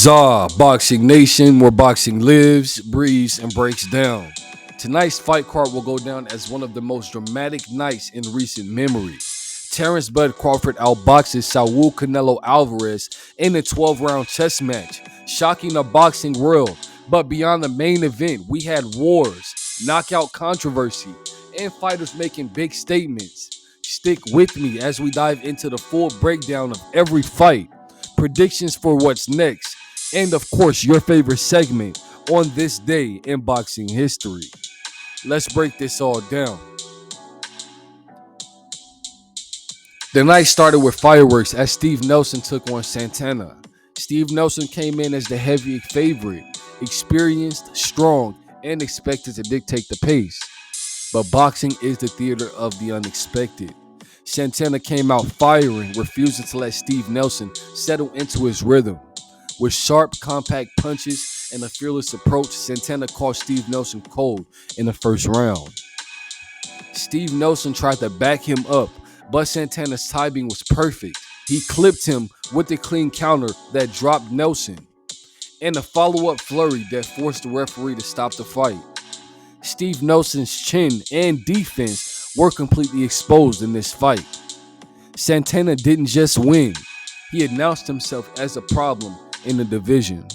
Boxing Nation, where boxing lives, breathes, and breaks down. Tonight's fight card will go down as one of the most dramatic nights in recent memory. Terence Crawford outboxes Saul Canelo Alvarez in a 12-round chess match, shocking the boxing world. But beyond the main event, we had wars, knockout controversy, and fighters making big statements. Stick with me as we dive into the full breakdown of every fight, predictions for what's next, and of course, your favorite segment on this day in boxing history. Let's break this all down. The night started with fireworks as Steve Nelson took on Santana. Steve Nelson came in as the heavy favorite, experienced, strong, and expected to dictate the pace. But boxing is the theater of the unexpected. Santana came out firing, refusing to let Steve Nelson settle into his rhythm. With sharp, compact punches and a fearless approach, Santana caught Steve Nelson cold in the first round. Steve Nelson tried to back him up, but Santana's timing was perfect. He clipped him with a clean counter that dropped Nelson, and a follow-up flurry that forced the referee to stop the fight. Steve Nelson's chin and defense were completely exposed in this fight. Santana didn't just win, he announced himself as a problem in the division.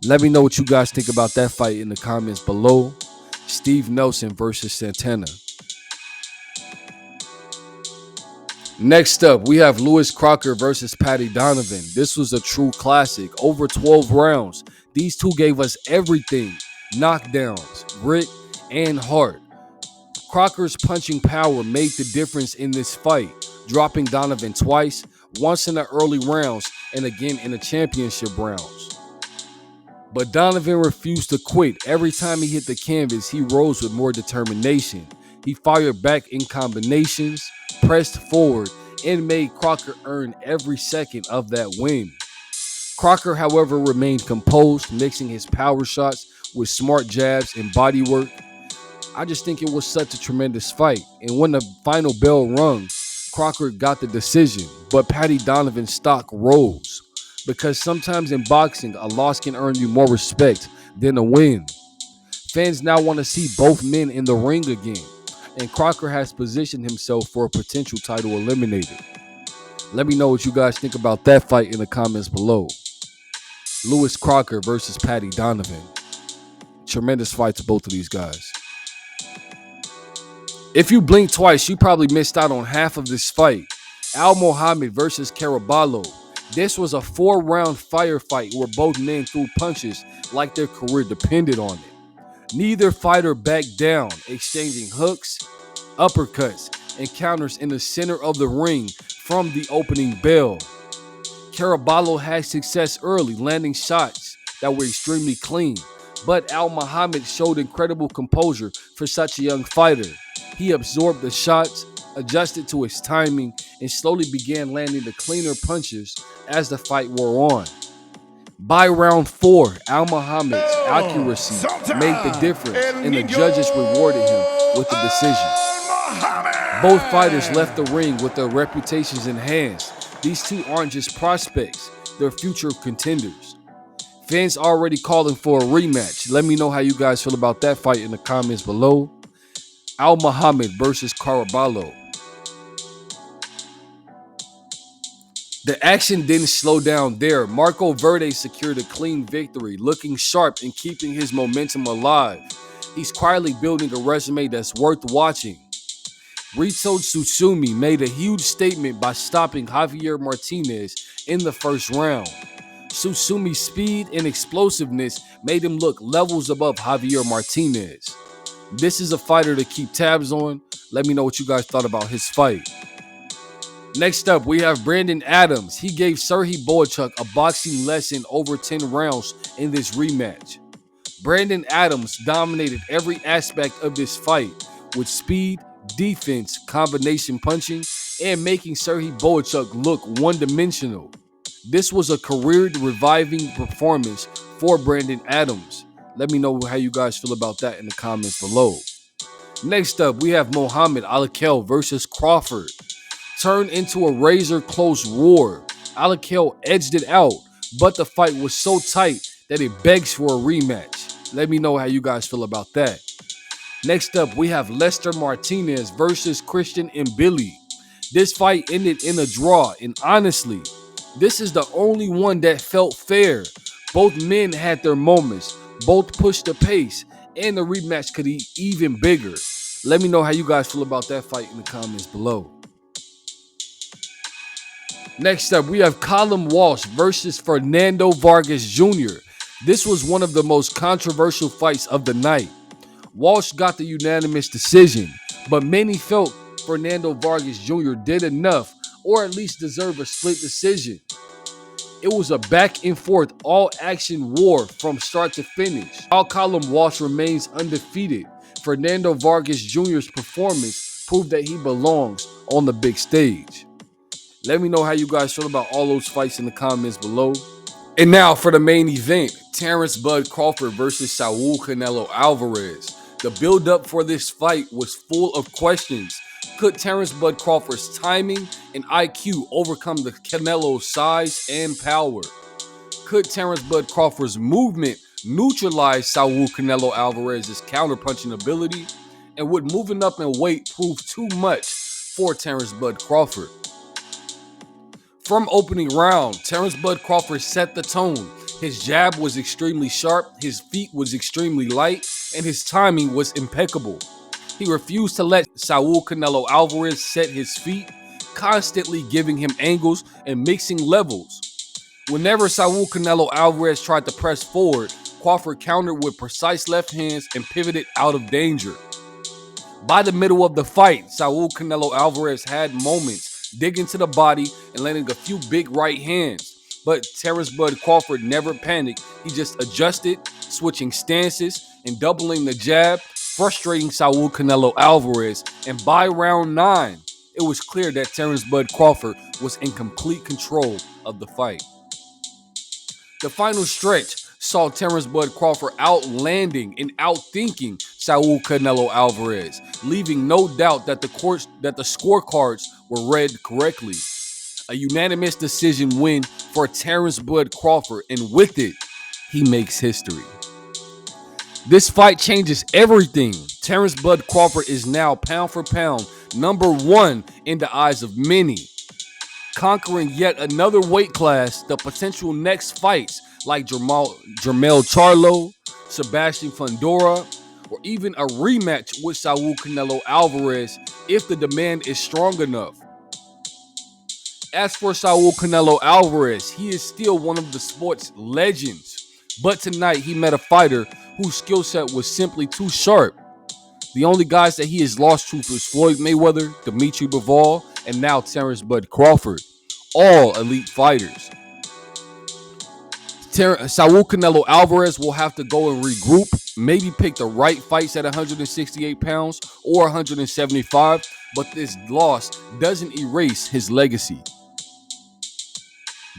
Let me know what you guys think about that fight in the comments below. Steve Nelson versus Santana. Next up, we have Crocker versus Paddy Donovan. This was a true classic. Over 12 rounds. These two gave us everything. Knockdowns, grit, and heart. Crocker's punching power made the difference in this fight, dropping Donovan twice, once in the early rounds and again in the championship rounds. But Donovan refused to quit. Every time he hit the canvas, he rose with more determination. He fired back in combinations, pressed forward, and made Crocker earn every second of that win. Crocker, however, remained composed, mixing his power shots with smart jabs and body work. I just think it was such a tremendous fight. And when the final bell rung, Crocker got the decision, but Paddy Donovan's stock rose. Because sometimes in boxing, a loss can earn you more respect than a win. Fans now want to see both men in the ring again, and Crocker has positioned himself for a potential title eliminator. Let me know what you guys think about that fight in the comments below. Crocker versus Paddy Donovan. Tremendous fight to both of these guys. If you blinked twice, you probably missed out on half of this fight. Almohammad versus Caraballo. This was a 4-round firefight where both men threw punches like their career depended on it. Neither fighter backed down, exchanging hooks, uppercuts, and counters in the center of the ring from the opening bell. Carabalo had success early, landing shots that were extremely clean, but Almohammad showed incredible composure for such a young fighter. He absorbed the shots, adjusted to his timing, and slowly began landing the cleaner punches as the fight wore on. By round 4, Almohammad's accuracy made the difference, and the judges rewarded him with the decision. Both fighters left the ring with their reputations enhanced. These two aren't just prospects, they're future contenders. Fans already calling for a rematch. Let me know how you guys feel about that fight in the comments below. Almohammad versus Carabalo. The action didn't slow down there. Marco Verde secured a clean victory, looking sharp and keeping his momentum alive. He's quietly building a resume that's worth watching. Rito Tsutsumi made a huge statement by stopping Javier Martinez in the first round. Tsusumi's speed and explosiveness made him look levels above Javier Martinez. This is a fighter to keep tabs on. Let me know what you guys thought about his fight. Next up, we have Brandon Adams. He gave Serhii Boychuk a boxing lesson over 10 rounds in this rematch. Brandon Adams dominated every aspect of this fight with speed, defense, combination punching, and making Serhii Boychuk look one-dimensional. This was a career-reviving performance for Brandon Adams. Let me know how you guys feel about that in the comments below. Next up, we have Muhammad versus Crawford. Turned into a razor-close war. Alakal edged it out, but the fight was so tight that it begs for a rematch. Let me know how you guys feel about that. Next up, we have Lester Martinez versus Christian Mbili. This fight ended in a draw, and honestly, this is the only one that felt fair. Both men had their moments, both pushed the pace, and the rematch could be even bigger. Let me know how you guys feel about that fight in the comments below. Next up, we have Callum Walsh versus Fernando Vargas Jr. This was one of the most controversial fights of the night. Walsh got the unanimous decision, but many felt Fernando Vargas Jr. did enough, or at least deserved a split decision. It was a back and forth, all action war from start to finish. While Callum Walsh remains undefeated, Fernando Vargas Jr.'s performance proved that he belongs on the big stage. Let me know how you guys feel about all those fights in the comments below. And now for the main event, Terence Bud Crawford versus Saul Canelo Alvarez. The build-up for this fight was full of questions. Could Terence Bud Crawford's timing and IQ overcome the Canelo's size and power? Could Terence Bud Crawford's movement neutralize Saul Canelo Alvarez's counterpunching ability? And would moving up in weight prove too much for Terence Bud Crawford? From opening round, Terence Bud Crawford set the tone. His jab was extremely sharp, his feet was extremely light, and his timing was impeccable. He refused to let Saul Canelo Alvarez set his feet, constantly giving him angles and mixing levels. Whenever Saul Canelo Alvarez tried to press forward, Crawford countered with precise left hands and pivoted out of danger. By the middle of the fight, Saul Canelo Alvarez had moments digging to the body and landing a few big right hands. But Terence Bud Crawford never panicked. He just adjusted, switching stances and doubling the jab, frustrating Saul Canelo Alvarez. And by round 9, it was clear that Terence Bud Crawford was in complete control of the fight. The final stretch saw Terence Bud Crawford outlanding and outthinking Saul Canelo Alvarez, leaving no doubt that the scorecards were read correctly. A unanimous decision win for Terence Bud Crawford, and with it, he makes history. This fight changes everything. Terence Bud Crawford is now pound for pound #1 in the eyes of many. Conquering yet another weight class, the potential next fights like Jermell Charlo, Sebastian Fundora, or even a rematch with Saul Canelo Alvarez if the demand is strong enough. As for Saul Canelo Alvarez, he is still one of the sport's legends, but tonight he met a fighter whose skill set was simply too sharp. The only guys that he has lost to was Floyd Mayweather, Dimitri Bivol, and now Terence Bud Crawford, all elite fighters. Saul Canelo Alvarez will have to go and regroup, maybe pick the right fights at 168 pounds or 175, but this loss doesn't erase his legacy.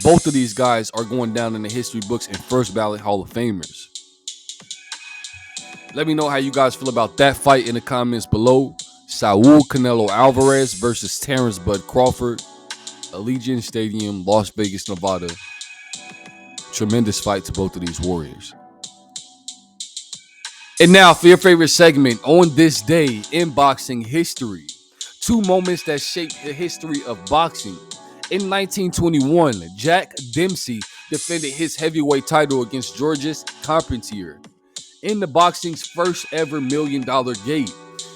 Both of these guys are going down in the history books and first ballot Hall of Famers. Let me know how you guys feel about that fight in the comments below. Saul Canelo Alvarez versus Terence Bud Crawford, Allegiant Stadium, Las Vegas, Nevada. Tremendous fight to both of these warriors. And now for your favorite segment, On This Day in Boxing History. 2 moments that shaped the history of boxing. In 1921, Jack Dempsey defended his heavyweight title against Georges Carpentier in the boxing's first ever $1 million gate.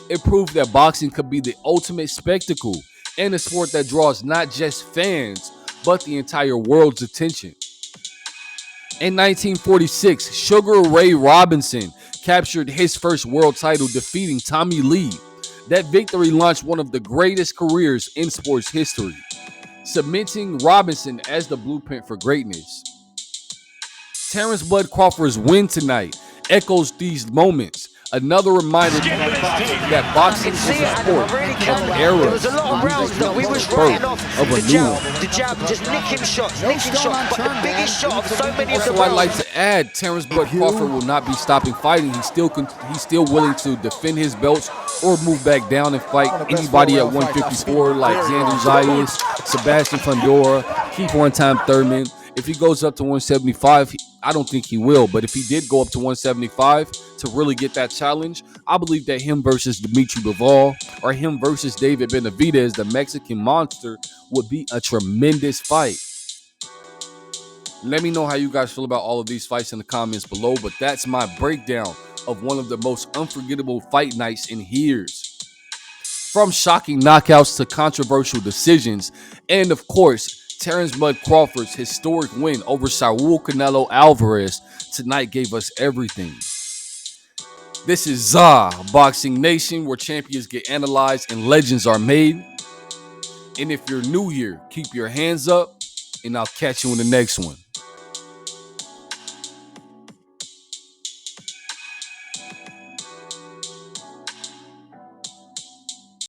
It proved that boxing could be the ultimate spectacle and a sport that draws not just fans, but the entire world's attention. In 1946, Sugar Ray Robinson captured his first world title, defeating Tommy Lee. That victory launched one of the greatest careers in sports history, cementing Robinson as the blueprint for greatness. Terence Bud Crawford's win tonight echoes these moments. Another reminder that boxing is a sport of eras of a new one. The jab, just nicking shots, but the biggest shot of so many of the Also, I'd like to add, Terence Bud Crawford will not be stopping fighting. He's still willing to defend his belts or move back down and fight anybody at 154 like Xander Zayas, Sebastian Fundora, Keith One-Time Thurman, If he goes up to 175, I don't think he will. But if he did go up to 175 to really get that challenge, I believe that him versus Dimitri Bivol or him versus David Benavidez, the Mexican monster, would be a tremendous fight. Let me know how you guys feel about all of these fights in the comments below. But that's my breakdown of one of the most unforgettable fight nights in years. From shocking knockouts to controversial decisions, and of course, Terence Crawford's historic win over Saul Canelo Alvarez tonight gave us everything. This is ZA Boxing Nation, where champions get analyzed and legends are made. And if you're new here, keep your hands up, and I'll catch you in the next one.